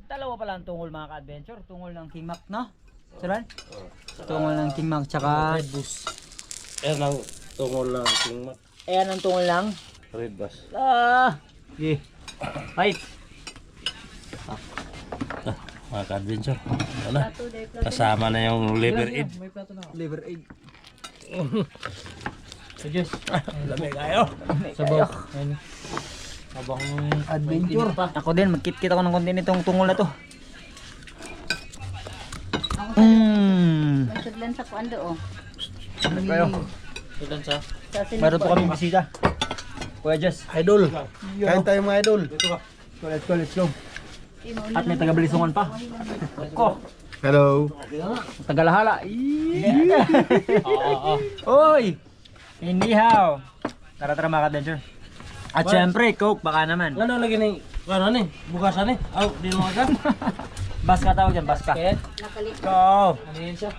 Dalawa pala ang tungol mga ka-adventure. Tungol ng King Mac, no? Sir? Tungol ng King Mac, tsaka... Red Bus. Ayan ang tungol ng King Mac. Ayan ang tungol ng... Red Bus. Okay. Fight! Mga ka-adventure. Ano? Kasama na yung liver aid. Liver egg. So Diyos. Lamig kayo. Sabaw. Habang Adventure. Ako din, magkit-kit ako ng konti nitong tungol na to. May sudlan sa kuan do. Kayo. Sudan sa? Meron po kaming bisita. Kuya Jess. Idol. Kain tayo mga idol. Let's go. At may taga-Balisungan pa. Ko. Hello. Tagalahala. Oy! Inihaw. Tara mga ka-adventure. At syempre, Coke baka naman. Ano lagi ni? Ano ni? Bukasan ni? Aw, di mo agad. Baska tawag dyan, baska. Nakalit. Go! Ano yun siya?